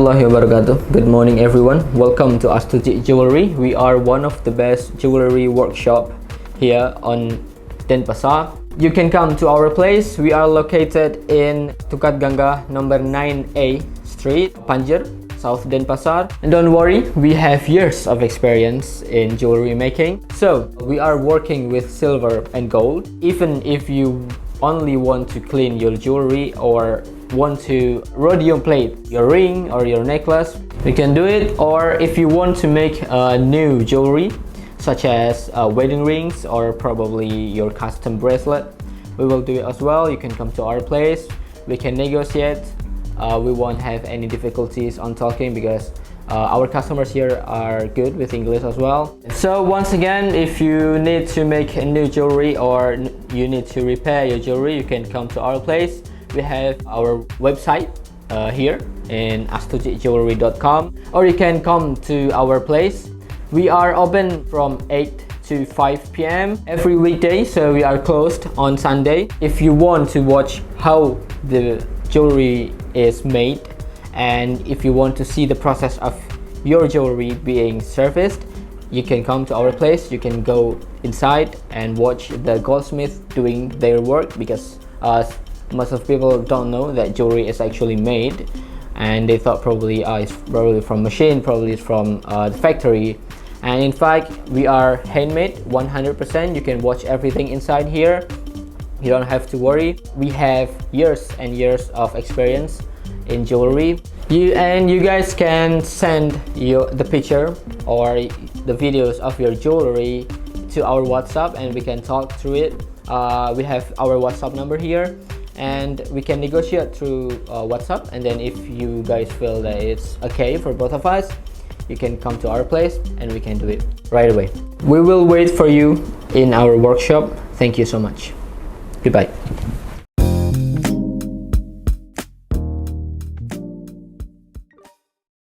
warahmatullahi wabarakatuh. Good morning everyone. Welcome to Astutik Jewelry. We are one of the best jewelry workshop here on Denpasar. You can come to our place. We are located in Tukad Gangga number 9A Street, Panjir, South Denpasar. And don't worry, we have years of experience in jewelry making. So we are working with silver and gold. Even if you only want to clean your jewelry or want to rhodium plate your ring or your necklace, we can do it. Or if you want to make new jewelry such as wedding rings or probably your custom bracelet, we will do it as well. You can come to our place, we can negotiate. We won't have any difficulties on talking because our customers here are good with English as well. So once again, if you need to make a new jewelry or you need to repair your jewelry, you can come to our place. We have our website here in astutikjewelry.com, or you can come to our place. We are open from 8 to 5 p.m. every weekday, so we are closed on Sunday. If you want to watch how the jewelry is made, and if you want to see the process of your jewelry being serviced, you can come to our place. You can go inside and watch the goldsmith doing their work, because most of people don't know that jewelry is actually made, and they thought probably it's probably from machine, probably it's from the factory. And in fact, we are handmade 100%. You can watch everything inside here. You don't have to worry. We have years and years of experience in jewelry. You guys can send the picture or the videos of your jewelry to our WhatsApp, and we can talk through it. We have our WhatsApp number here, and we can negotiate through WhatsApp. And then if you guys feel that it's okay for both of us, you can come to our place and we can do it right away. We will wait for you in our workshop. Thank you so much. Goodbye.